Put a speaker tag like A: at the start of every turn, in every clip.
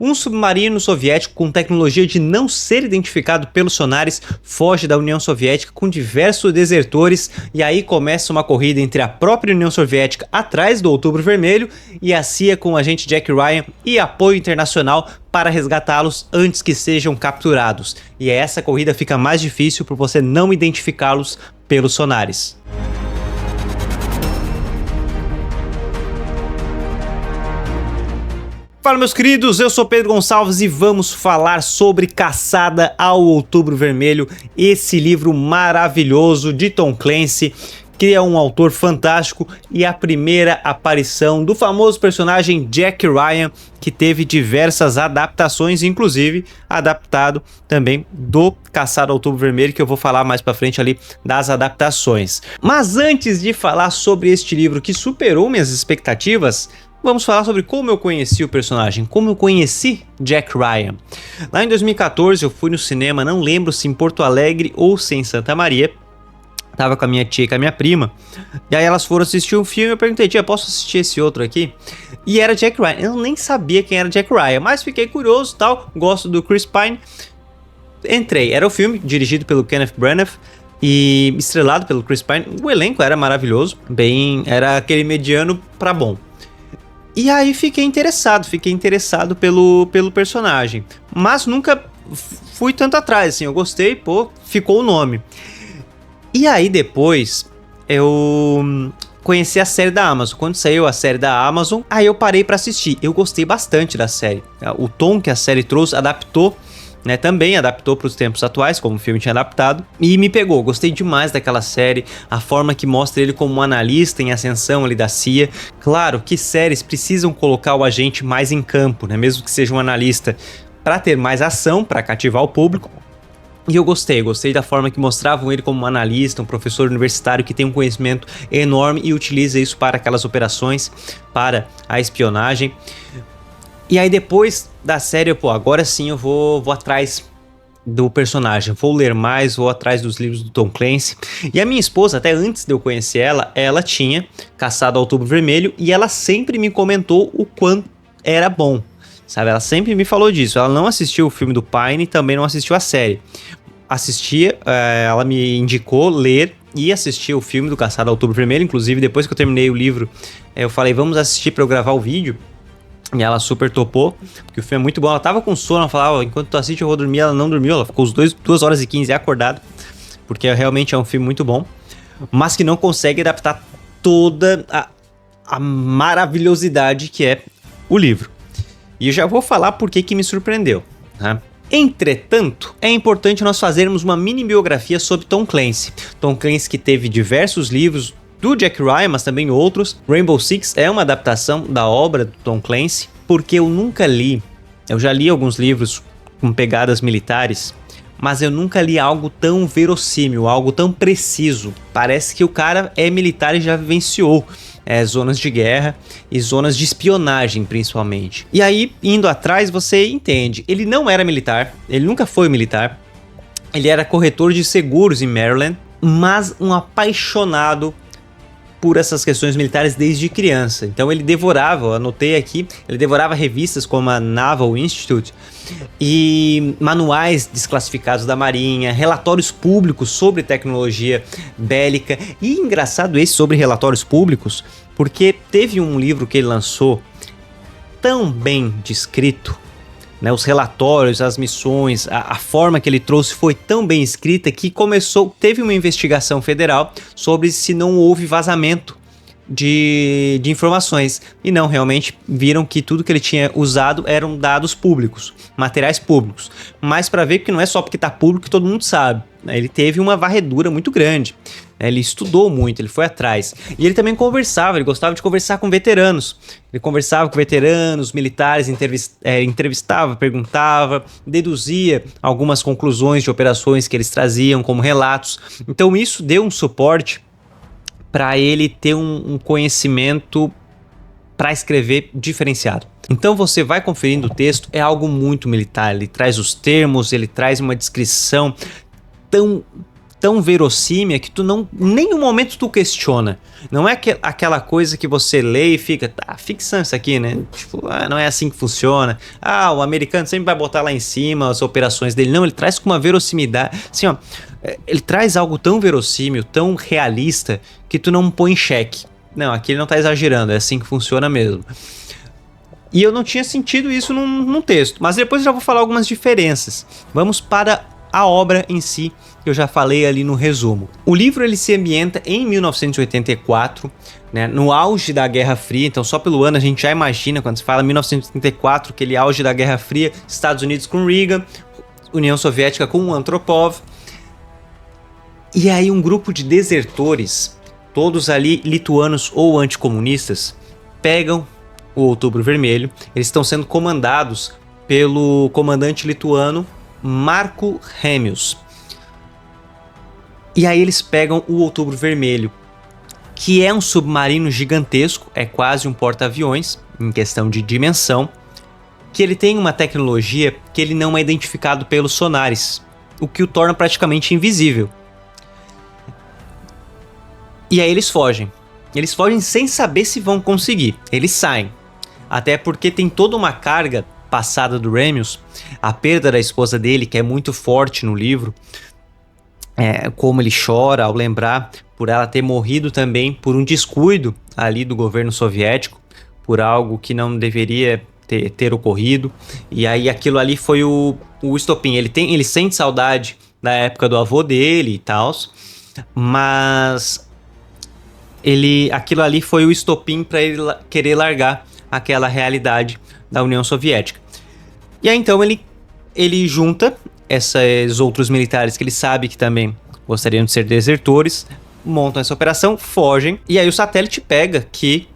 A: Um submarino soviético com tecnologia de não ser identificado pelos sonares foge da União Soviética com diversos desertores, e aí começa uma corrida entre a própria União Soviética atrás do Outubro Vermelho e a CIA com o agente Jack Ryan e apoio internacional para resgatá-los antes que sejam capturados. E essa corrida fica mais difícil por você não identificá-los pelos sonares. Fala, meus queridos, eu sou Pedro Gonçalves e vamos falar sobre Caçada ao Outubro Vermelho, esse livro maravilhoso de Tom Clancy, que é um autor fantástico e a primeira aparição do famoso personagem Jack Ryan, que teve diversas adaptações, inclusive adaptado também do Caçada ao Outubro Vermelho, que eu vou falar mais pra frente ali das adaptações. Mas antes de falar sobre este livro que superou minhas expectativas, vamos falar sobre como eu conheci o personagem, como eu conheci Jack Ryan. Lá em 2014 eu fui no cinema, não lembro se em Porto Alegre ou se em Santa Maria. Tava com a minha tia e com a minha prima. E aí elas foram assistir um filme e eu perguntei: tia, posso assistir esse outro aqui? E era Jack Ryan. Eu nem sabia quem era Jack Ryan, mas fiquei curioso e tal. Gosto do Chris Pine. Entrei. Era o filme dirigido pelo Kenneth Branagh e estrelado pelo Chris Pine. O elenco era maravilhoso. Era aquele mediano pra bom. E aí fiquei interessado pelo personagem. Mas nunca fui tanto atrás, assim. Eu gostei, ficou o nome. E aí depois eu conheci a série da Amazon. Quando saiu a série da Amazon, aí eu parei pra assistir. Eu gostei bastante da série. O tom que a série trouxe, adaptou, né? Também adaptou para os tempos atuais, como o filme tinha adaptado. E me pegou, gostei demais daquela série. A forma que mostra ele como um analista em ascensão ali da CIA. Claro que séries precisam colocar o agente mais em campo, né? Mesmo que seja um analista, para ter mais ação, para cativar o público. E eu gostei da forma que mostravam ele como um analista, um professor universitário que tem um conhecimento enorme e utiliza isso para aquelas operações, para a espionagem. E aí depois da série, agora sim eu vou atrás do personagem, vou ler mais, vou atrás dos livros do Tom Clancy. E a minha esposa, até antes de eu conhecer ela tinha Caçado ao Outubro Vermelho e ela sempre me comentou o quanto era bom. Sabe, ela sempre me falou disso. Ela não assistiu o filme do Pine, também não assistiu a série. Ela me indicou ler e assistir o filme do Caçada ao Outubro Vermelho. Inclusive, depois que eu terminei o livro, eu falei, vamos assistir para eu gravar o vídeo. E ela super topou, porque o filme é muito bom. Ela tava com sono, ela falava, enquanto tu assiste eu vou dormir. Ela não dormiu, ela ficou 2 horas e 15 acordada, porque realmente é um filme muito bom, mas que não consegue adaptar toda a maravilhosidade que é o livro. E eu já vou falar por que me surpreendeu, tá? Entretanto, é importante nós fazermos uma mini biografia sobre Tom Clancy. Tom Clancy que teve diversos livros do Jack Ryan, mas também outros. Rainbow Six é uma adaptação da obra do Tom Clancy, porque eu nunca li, eu já li alguns livros com pegadas militares, mas eu nunca li algo tão verossímil, algo tão preciso. Parece que o cara é militar e já vivenciou zonas de guerra e zonas de espionagem, principalmente. E aí, indo atrás, você entende. Ele não era militar, ele nunca foi militar. Ele era corretor de seguros em Maryland, mas um apaixonado por essas questões militares desde criança. Então ele devorava, eu anotei aqui, ele devorava revistas como a Naval Institute e manuais desclassificados da Marinha, relatórios públicos sobre tecnologia bélica. E engraçado esse sobre relatórios públicos, porque teve um livro que ele lançou tão bem descrito, né, os relatórios, as missões, a forma que ele trouxe foi tão bem escrita que teve uma investigação federal sobre se não houve vazamento de informações. E não, realmente viram que tudo que ele tinha usado eram dados públicos, materiais públicos. Mas para ver que não é só porque está público que todo mundo sabe, né? Ele teve uma varredura muito grande. Ele estudou muito, ele foi atrás. E ele também conversava, ele gostava de conversar com veteranos. Ele conversava com veteranos, militares, entrevistava, perguntava, deduzia algumas conclusões de operações que eles traziam como relatos. Então isso deu um suporte para ele ter um conhecimento para escrever diferenciado. Então você vai conferindo o texto, é algo muito militar. Ele traz os termos, ele traz uma descrição tão verossímil que tu não, nenhum momento tu questiona. Não é aquela coisa que você lê e fica, tá, ficção isso aqui, né? Tipo, não é assim que funciona. O americano sempre vai botar lá em cima as operações dele. Não, ele traz com uma verossimilidade. Assim, ó, ele traz algo tão verossímil, tão realista, que tu não põe em xeque. Não, aqui ele não tá exagerando, é assim que funciona mesmo. E eu não tinha sentido isso num texto, mas depois eu já vou falar algumas diferenças. Vamos para a obra em si, que eu já falei ali no resumo. O livro ele se ambienta em 1984, né, no auge da Guerra Fria. Então só pelo ano a gente já imagina, quando se fala 1984, aquele auge da Guerra Fria, Estados Unidos com Reagan, União Soviética com Andropov. E aí um grupo de desertores, todos ali lituanos ou anticomunistas, pegam o Outubro Vermelho. Eles estão sendo comandados pelo comandante lituano Marko Remius. E aí eles pegam o Outubro Vermelho, que é um submarino gigantesco, é quase um porta-aviões em questão de dimensão, que ele tem uma tecnologia que ele não é identificado pelos sonares, o que o torna praticamente invisível. E aí eles fogem. Eles fogem sem saber se vão conseguir. Eles saem. Até porque tem toda uma carga passada do Remius, a perda da esposa dele, que é muito forte no livro, como ele chora ao lembrar por ela ter morrido também por um descuido ali do governo soviético, por algo que não deveria ter ocorrido. E aí aquilo ali foi o estopim. Ele sente saudade da época do avô dele e tal, mas aquilo ali foi o estopim para ele querer largar aquela realidade da União Soviética. E aí então ele junta esses outros militares que ele sabe que também gostariam de ser desertores, montam essa operação, fogem, e aí o satélite pega que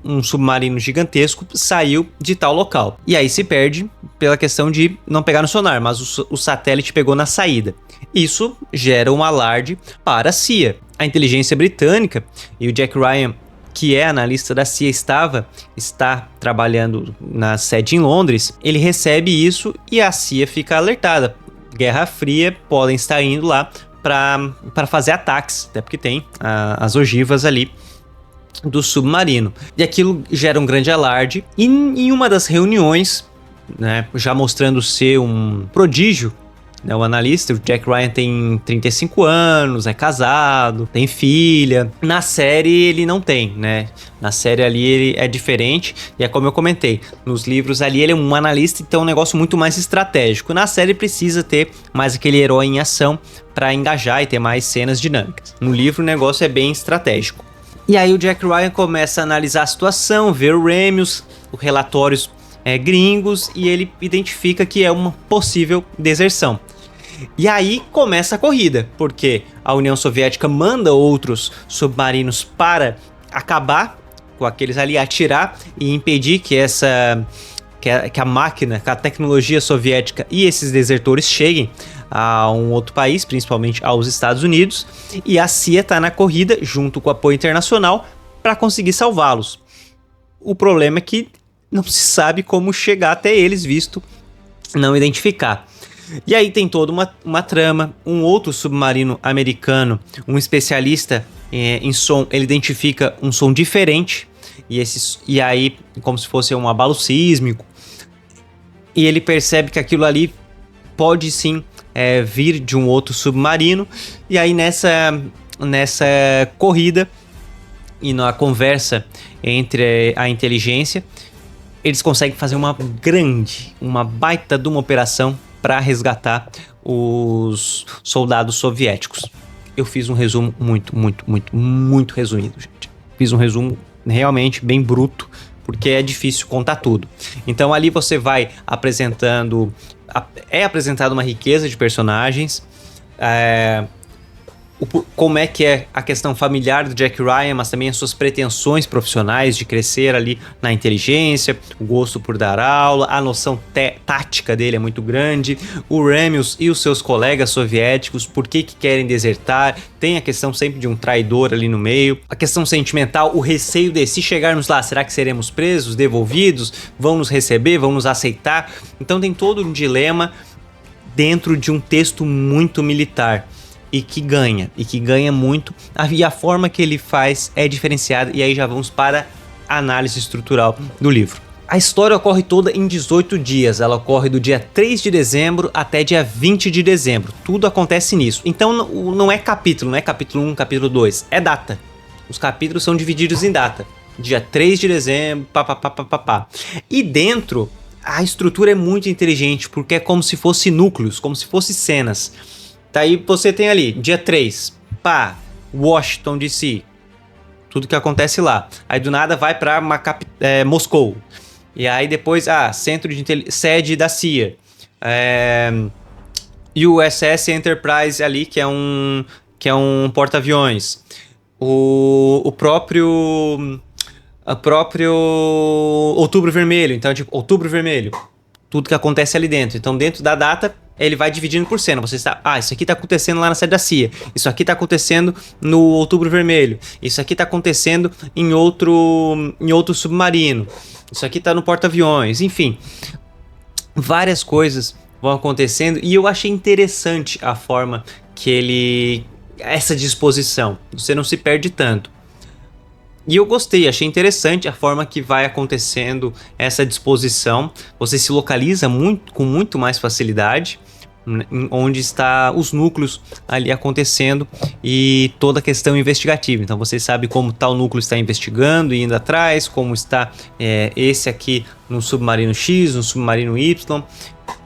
A: um submarino gigantesco saiu de tal local. E aí se perde pela questão de não pegar no sonar, mas o satélite pegou na saída. Isso gera um alarde para a CIA. A inteligência britânica e o Jack Ryan, que é analista da CIA, está trabalhando na sede em Londres. Ele recebe isso e a CIA fica alertada. Guerra Fria, podem estar indo lá para fazer ataques, até porque tem as ogivas ali do submarino. E aquilo gera um grande alarde. E em uma das reuniões, né, já mostrando ser um prodígio, né, o analista, o Jack Ryan tem 35 anos, é casado, tem filha. Na série ele não tem, né? Na série ali ele é diferente, e é como eu comentei, nos livros ali ele é um analista, então é um negócio muito mais estratégico. Na série precisa ter mais aquele herói em ação para engajar e ter mais cenas dinâmicas. No livro o negócio é bem estratégico. E aí o Jack Ryan começa a analisar a situação, ver o Remius, os relatórios gringos, e ele identifica que é uma possível deserção. E aí começa a corrida, porque a União Soviética manda outros submarinos para acabar com aqueles ali, atirar e impedir que a máquina, que a tecnologia soviética e esses desertores cheguem a um outro país, principalmente aos Estados Unidos, e a CIA está na corrida junto com o apoio internacional para conseguir salvá-los. O problema é que não se sabe como chegar até eles, visto não identificar. E aí tem toda uma trama. Um outro submarino americano, um especialista em som, ele identifica um som diferente, e aí como se fosse um abalo sísmico, e ele percebe que aquilo ali pode sim vir de um outro submarino. E aí nessa corrida e na conversa entre a inteligência, eles conseguem fazer uma baita de uma operação para resgatar os soldados soviéticos. Eu fiz um resumo muito resumido, gente. Fiz um resumo realmente bem bruto, porque é difícil contar tudo. Então ali você vai apresentando... É apresentada uma riqueza de personagens, como é que é a questão familiar do Jack Ryan, mas também as suas pretensões profissionais de crescer ali na inteligência, o gosto por dar aula, a noção tática dele é muito grande, o Remius e os seus colegas soviéticos, por que querem desertar, tem a questão sempre de um traidor ali no meio, a questão sentimental, o receio de se chegarmos lá, será que seremos presos, devolvidos, vão nos receber, vão nos aceitar? Então tem todo um dilema dentro de um texto muito militar. e que ganha muito, e a forma que ele faz é diferenciada, e aí já vamos para a análise estrutural do livro. A história ocorre toda em 18 dias, ela ocorre do dia 3 de dezembro até dia 20 de dezembro, tudo acontece nisso. Então não é capítulo 1, capítulo 2, é data. Os capítulos são divididos em data, dia 3 de dezembro, papapá. E dentro, a estrutura é muito inteligente, porque é como se fosse núcleos, como se fosse cenas. Daí você tem ali, dia 3, Washington DC, tudo que acontece lá. Aí do nada vai pra Moscou. E aí depois, sede da CIA. USS Enterprise ali, que é um porta-aviões. O próprio Outubro Vermelho. Então, tipo, Outubro Vermelho. Tudo que acontece ali dentro. Então, dentro da data, ele vai dividindo por cena. Você está, isso aqui tá acontecendo lá na sede da CIA. Isso aqui tá acontecendo no Outubro Vermelho. Isso aqui tá acontecendo em outro submarino. Isso aqui tá no porta-aviões. Enfim, várias coisas vão acontecendo. E eu achei interessante a forma que essa disposição. Você não se perde tanto. E eu gostei, achei interessante a forma que vai acontecendo essa disposição. Você se localiza com muito mais facilidade onde está os núcleos ali acontecendo e toda a questão investigativa. Então você sabe como tal núcleo está investigando e indo atrás, como está esse aqui no submarino X, no submarino Y.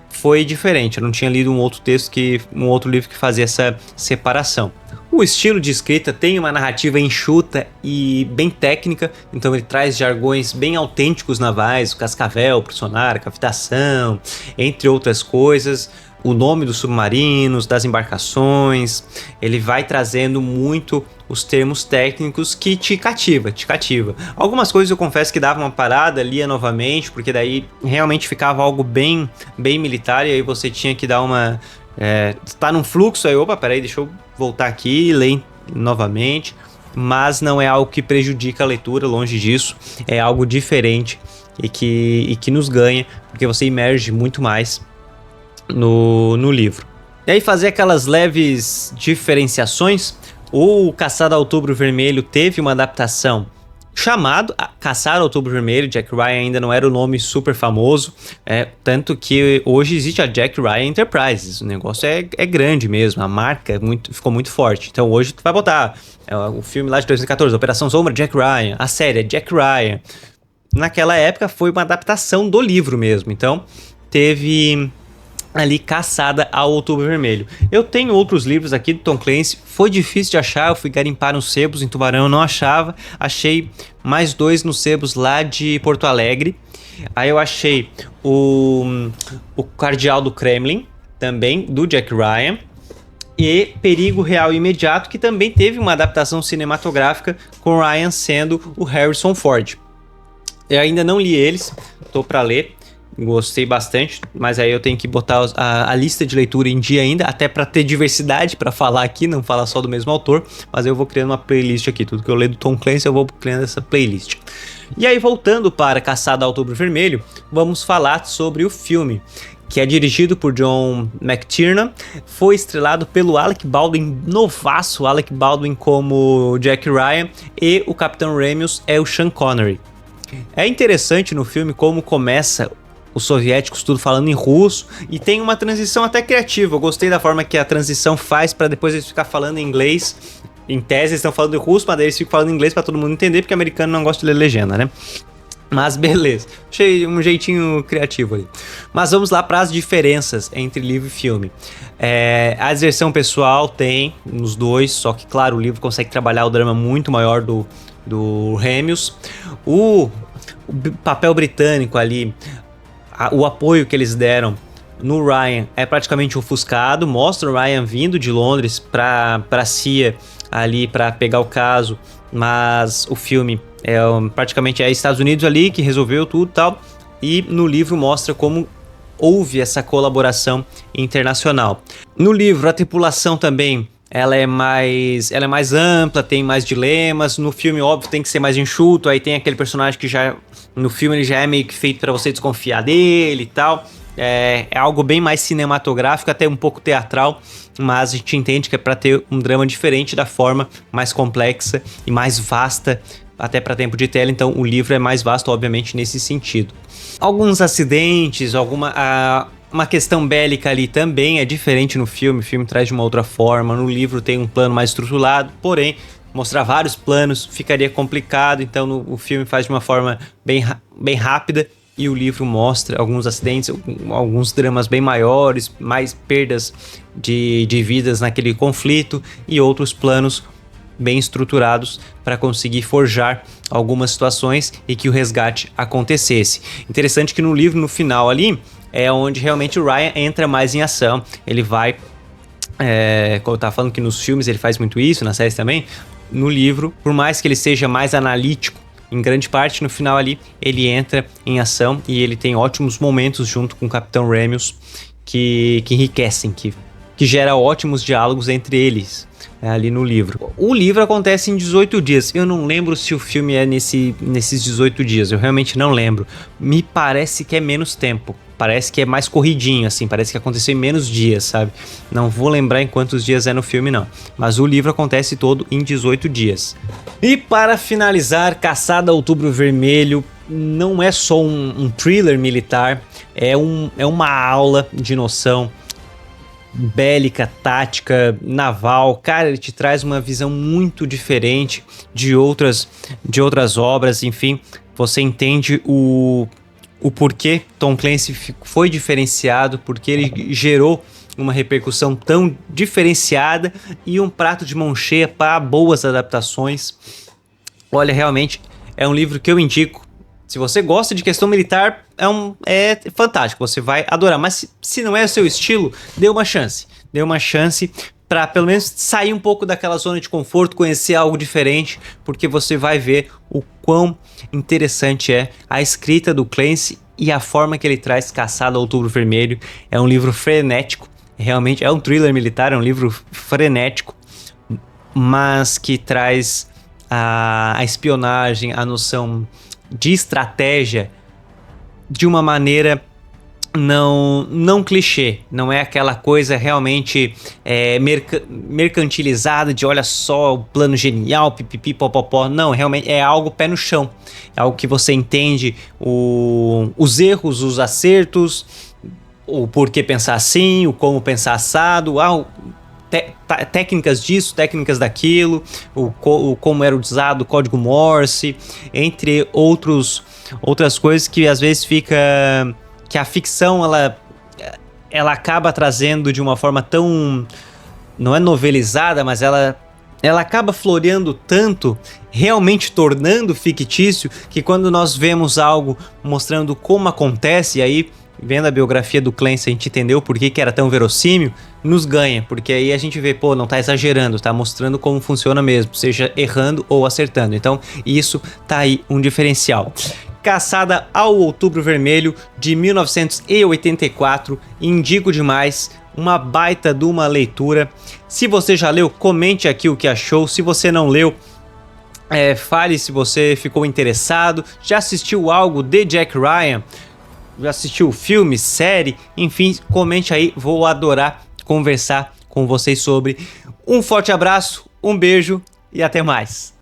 A: Foi diferente, eu não tinha lido um outro livro que fazia essa separação. O estilo de escrita tem uma narrativa enxuta e bem técnica, então ele traz jargões bem autênticos navais, o cascavel pro sonar, a cavitação, entre outras coisas, o nome dos submarinos, das embarcações, ele vai trazendo muito os termos técnicos que te cativa. Algumas coisas eu confesso que dava uma parada, lia novamente, porque daí realmente ficava algo bem militar, e aí você tinha que dar uma... tá num fluxo, aí peraí, deixa eu voltar aqui e ler novamente, mas não é algo que prejudica a leitura, longe disso, é algo diferente e que nos ganha, porque você imerge muito mais no livro. E aí fazer aquelas leves diferenciações, o Caçada a Outubro Vermelho teve uma adaptação chamado Caçar Outubro Vermelho. Jack Ryan ainda não era o nome super famoso, tanto que hoje existe a Jack Ryan Enterprises, o negócio é grande mesmo, a marca ficou muito forte. Então hoje tu vai botar o filme lá de 2014, Operação Sombra, Jack Ryan, a série é Jack Ryan. Naquela época foi uma adaptação do livro mesmo, então teve ali Caçada ao Outubro Vermelho. Eu tenho outros livros aqui do Tom Clancy, foi difícil de achar, eu fui garimpar nos sebos em Tubarão, não achava, achei mais 2 nos sebos lá de Porto Alegre. Aí eu achei o Cardeal do Kremlin, também do Jack Ryan, e Perigo Real e Imediato, que também teve uma adaptação cinematográfica com Ryan sendo o Harrison Ford. Eu ainda não li eles, tô para ler. Gostei bastante, mas aí eu tenho que botar a lista de leitura em dia ainda, até para ter diversidade para falar aqui, não falar só do mesmo autor, mas eu vou criando uma playlist aqui, tudo que eu leio do Tom Clancy eu vou criando essa playlist. E aí voltando para Caçada ao Outubro Vermelho, vamos falar sobre o filme, que é dirigido por John McTiernan, foi estrelado pelo Alec Baldwin, novaço Alec Baldwin como Jack Ryan, e o Capitão Ramius é o Sean Connery. É interessante no filme como começa os soviéticos tudo falando em russo, e tem uma transição até criativa. Eu gostei da forma que a transição faz para depois eles ficar falando em inglês. Em tese eles estão falando em russo, mas daí eles ficam falando em inglês para todo mundo entender, porque o americano não gosta de ler legenda, né? Mas beleza, achei um jeitinho criativo ali. Mas vamos lá para as diferenças entre livro e filme. A diversão pessoal tem nos dois, só que claro, o livro consegue trabalhar o drama muito maior do Ramius. O papel britânico ali, o apoio que eles deram no Ryan é praticamente ofuscado, mostra o Ryan vindo de Londres para a CIA ali para pegar o caso, mas o filme praticamente Estados Unidos ali que resolveu tudo e tal, e no livro mostra como houve essa colaboração internacional. No livro a tripulação também ela é mais ampla, tem mais dilemas. No filme, óbvio, tem que ser mais enxuto. Aí tem aquele personagem que já no filme ele já é meio que feito para você desconfiar dele e tal. É algo bem mais cinematográfico, até um pouco teatral, mas a gente entende que é para ter um drama diferente da forma mais complexa e mais vasta, até para tempo de tela. Então o livro é mais vasto, obviamente, nesse sentido. Alguns acidentes, uma questão bélica ali também é diferente no filme. O filme traz de uma outra forma. No livro tem um plano mais estruturado, porém mostrar vários planos ficaria complicado. Então o filme faz de uma forma bem rápida, e o livro mostra alguns acidentes, alguns dramas bem maiores, mais perdas de vidas naquele conflito, e outros planos bem estruturados para conseguir forjar algumas situações e que o resgate acontecesse. Interessante que no livro, no final ali, é onde realmente o Ryan entra mais em ação. Ele vai, como eu tava falando que nos filmes ele faz muito isso, na série também, no livro, por mais que ele seja mais analítico, em grande parte, no final ali, ele entra em ação e ele tem ótimos momentos junto com o Capitão Remius que enriquecem, que gera ótimos diálogos entre eles, ali no livro. O livro acontece em 18 dias. Eu não lembro se o filme é nesses 18 dias, eu realmente não lembro. Me parece que é menos tempo. Parece que é mais corridinho, assim, parece que aconteceu em menos dias, sabe? Não vou lembrar em quantos dias é no filme, não. Mas o livro acontece todo em 18 dias. E para finalizar, Caçada a Outubro Vermelho não é só um thriller militar, é uma aula de noção bélica, tática, naval. Cara, ele te traz uma visão muito diferente de outras obras, enfim. Você entende o porquê Tom Clancy foi diferenciado, porque ele gerou uma repercussão tão diferenciada e um prato de mão cheia para boas adaptações. Olha, realmente é um livro que eu indico. Se você gosta de questão militar, é fantástico, você vai adorar. Mas se não é o seu estilo, dê uma chance. Dê uma chance para pelo menos sair um pouco daquela zona de conforto, conhecer algo diferente, porque você vai ver o quão interessante é a escrita do Clancy e a forma que ele traz Caçada ao Outubro Vermelho. É um livro frenético, realmente é um thriller militar, é um livro frenético, mas que traz a espionagem, a noção de estratégia de uma maneira não clichê, não é aquela coisa realmente mercantilizada de olha só o plano genial, pipipi, popopó. Não, realmente é algo pé no chão, é algo que você entende os erros, os acertos, o porquê pensar assim, o como pensar assado, técnicas disso, técnicas daquilo, como era usado o código Morse, entre outras coisas que às vezes fica... que a ficção ela acaba trazendo de uma forma tão... não é novelizada, mas ela acaba floreando tanto, realmente tornando fictício, que quando nós vemos algo mostrando como acontece, e aí vendo a biografia do Clancy a gente entendeu por que era tão verossímil, nos ganha, porque aí a gente vê, pô, não tá exagerando, tá mostrando como funciona mesmo, seja errando ou acertando. Então isso tá aí um diferencial. Caçada ao Outubro Vermelho, de 1984, indico demais, uma baita de uma leitura. Se você já leu, comente aqui o que achou. Se você não leu, fale se você ficou interessado, já assistiu algo de Jack Ryan, já assistiu filme, série, enfim, comente aí, vou adorar conversar com vocês sobre. Um forte abraço, um beijo e até mais.